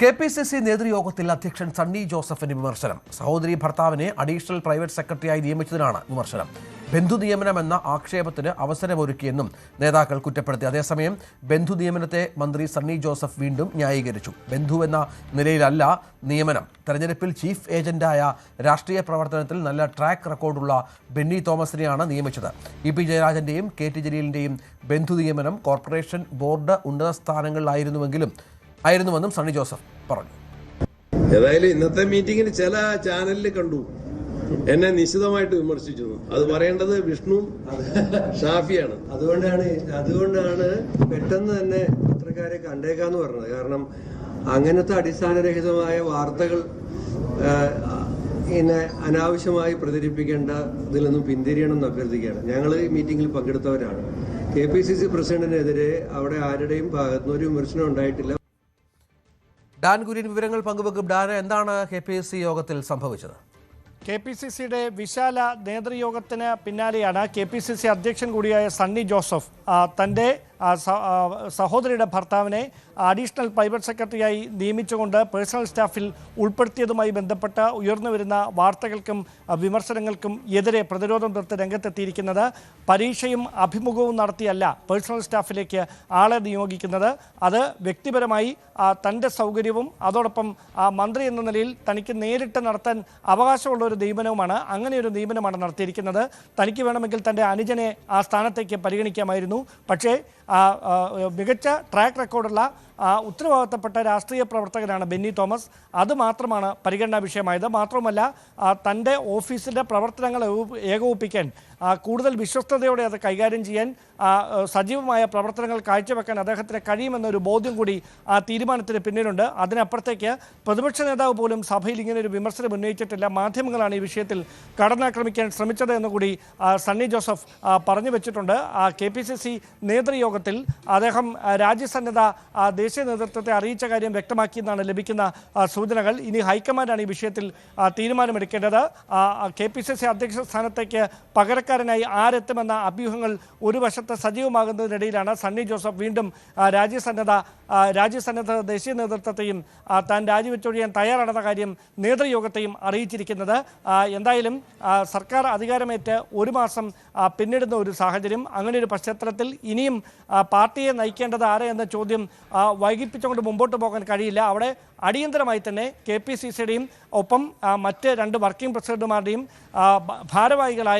KPCC നേതൃയോഗത്തിൽ അധ്യക്ഷൻ സണ്ണി ജോസഫിന്റെ വിമർശനം. സഹോദരി ഭർത്താവിനെ അഡീഷണൽ പ്രൈവറ്റ് സെക്രട്ടറിയായി നിയമിച്ചതിനാണ് വിമർശനം. ബന്ധു നിയമനമെന്ന ആക്ഷേപത്തിന് അവസരമൊരുക്കിയെന്നും നേതാക്കൾ കുറ്റപ്പെടുത്തി. അതേസമയം ബന്ധു നിയമനത്തെ മന്ത്രി സണ്ണി ജോസഫ് വീണ്ടും ന്യായീകരിച്ചു. ബന്ധു എന്ന നിലയിലല്ല നിയമനം. തെരഞ്ഞെടുപ്പിൽ ചീഫ് ഏജന്റായ രാഷ്ട്രീയ പ്രവർത്തനത്തിൽ നല്ല ട്രാക്ക് റെക്കോർഡുള്ള ബെന്നി തോമസിനെയാണ് നിയമിച്ചത്. ഇ.പി. ജയരാജന്റെയും കെ.ടി. ജലീലിന്റെയും ബന്ധു നിയമനം കോർപ്പറേഷൻ ബോർഡ് ഉന്നത സ്ഥാനങ്ങളിലായിരുന്നുവെന്നും സണ്ണി ജോസഫ് പറഞ്ഞു. ഏതായാലും ഇന്നത്തെ മീറ്റിംഗിൽ ചില ചാനലിൽ കണ്ടു എന്നെ നിശിതമായിട്ട് വിമർശിച്ചു. അത് പറയേണ്ടത് വിഷ്ണു ഷാഫിയാണ്. അതുകൊണ്ടാണ് പെട്ടെന്ന് തന്നെ പത്രക്കാരെ കണ്ടേക്കാന്ന് പറഞ്ഞത്. കാരണം അങ്ങനത്തെ അടിസ്ഥാനരഹിതമായ വാർത്തകൾ ഇങ്ങനെ അനാവശ്യമായി പ്രചരിപ്പിക്കേണ്ട ഇതിൽ നിന്നും പിന്തിരിയണമെന്ന് അഭ്യർത്ഥിക്കുകയാണ്. ഞങ്ങൾ ഈ മീറ്റിംഗിൽ പങ്കെടുത്തവരാണ്. കെപിസിസി പ്രസിഡന്റിനെതിരെ അവിടെ ആരുടെയും ഭാഗത്തുനിന്ന് ഒരു വിമർശനം ഉണ്ടായിട്ടില്ല. ഡാൻ കുര്യൻ വിവരങ്ങൾ പങ്കുവെക്കും. ഡാൻ, എന്താണ് കെപിസിസി യോഗത്തിൽ സംഭവിച്ചത്? കെപിസിസിയുടെ വിശാല നേതൃയോഗത്തിന് പിന്നാലെയാണ് കെപിസിസി അധ്യക്ഷൻ കൂടിയായ സണ്ണി ജോസഫ് തൻ്റെ സഹോദരിയുടെ ഭർത്താവിനെ അഡീഷണൽ പ്രൈവറ്റ് സെക്രട്ടറിയായി നിയമിച്ചുകൊണ്ട് പേഴ്സണൽ സ്റ്റാഫിൽ ഉൾപ്പെടുത്തിയതുമായി ബന്ധപ്പെട്ട് ഉയർന്നുവരുന്ന വാർത്തകൾക്കും വിമർശനങ്ങൾക്കും എതിരെ പ്രതിരോധം തീർത്ത് രംഗത്തെത്തിയിരിക്കുന്നത്. പരീക്ഷയും അഭിമുഖവും നടത്തിയല്ല പേഴ്സണൽ സ്റ്റാഫിലേക്ക് ആളെ നിയോഗിക്കുന്നത്. അത് വ്യക്തിപരമായി തൻ്റെ സൗകര്യവും അതോടൊപ്പം മന്ത്രി എന്ന നിലയിൽ തനിക്ക് നേരിട്ട് നടത്താൻ അവകാശമുള്ള ഒരു നിയമനവുമാണ്. അങ്ങനെയൊരു നിയമനമാണ് നടത്തിയിരിക്കുന്നത്. തനിക്ക് വേണമെങ്കിൽ തൻ്റെ അനുജനെ ആ സ്ഥാനത്തേക്ക് പരിഗണിക്കാമായിരുന്നു. പക്ഷേ മികച്ച ട്രാക്ക് റെക്കോർഡുള്ള ഉത്തരവാദിത്തപ്പെട്ട രാഷ്ട്രീയ പ്രവർത്തകനാണ് ബെന്നി തോമസ്. അത് മാത്രമാണ് പരിഗണനാ വിഷയമായത്. മാത്രമല്ല, തൻ്റെ ഓഫീസിൻ്റെ പ്രവർത്തനങ്ങൾ ഏകോപിപ്പിക്കാൻ കൂടുതൽ വിശ്വസ്തയോടെ അത് കൈകാര്യം ചെയ്യാൻ സജീവമായ പ്രവർത്തനങ്ങൾ കാഴ്ചവെക്കാൻ അദ്ദേഹത്തിന് കഴിയുമെന്നൊരു ബോധ്യം കൂടി ആ തീരുമാനത്തിന് പിന്നിലുണ്ട്. അതിനപ്പുറത്തേക്ക് പ്രതിപക്ഷ നേതാവ് പോലും സഭയിൽ ഇങ്ങനെ ഒരു വിമർശനം ഉന്നയിച്ചിട്ടില്ല. മാധ്യമങ്ങളാണ് ഈ വിഷയത്തിൽ കടന്നാക്രമിക്കാൻ ശ്രമിച്ചത് എന്നുകൂടി സണ്ണി ജോസഫ് പറഞ്ഞു വെച്ചിട്ടുണ്ട്. കെപിസിസി നേതൃയോഗത്തിൽ അദ്ദേഹം രാജ്യസന്നദ്ധ ദേശീയ നേതൃത്വത്തെ അറിയിച്ച കാര്യം വ്യക്തമാക്കിയെന്നാണ് ലഭിക്കുന്ന സൂചനകൾ. ഇനി ഹൈക്കമാൻഡാണ് ഈ വിഷയത്തിൽ തീരുമാനമെടുക്കേണ്ടത്. കെപിസിസി അധ്യക്ഷ സ്ഥാനത്തേക്ക് പകരക്കാരനായി ആരെത്തുമെന്ന അഭ്യൂഹങ്ങൾ ഒരു വശത്ത് സജീവമാകുന്നതിനിടയിലാണ് സണ്ണി ജോസഫ് വീണ്ടും രാജ്യസന്നദ്ധ ദേശീയ നേതൃത്വത്തെയും താൻ രാജിവെച്ചൊഴിയാൻ തയ്യാറാണെന്ന കാര്യം നേതൃയോഗത്തെയും അറിയിച്ചിരിക്കുന്നത്. എന്തായാലും സർക്കാർ അധികാരമേറ്റ് ഒരു മാസം പിന്നിടുന്ന ഒരു സാഹചര്യം. അങ്ങനെ ഒരു പശ്ചാത്തലത്തിൽ ഇനിയും പാർട്ടിയെ നയിക്കേണ്ടത് ആരെ എന്ന ചോദ്യം വൈകിപ്പിച്ചുകൊണ്ട് മുമ്പോട്ട് പോകാൻ കഴിയില്ല. അവിടെ അടിയന്തരമായി തന്നെ കെപിസിസിയുടെയും ഒപ്പം മറ്റ് രണ്ട് വർക്കിംഗ് പ്രസിഡന്റുമാരുടെയും ഭാരവാഹികളായ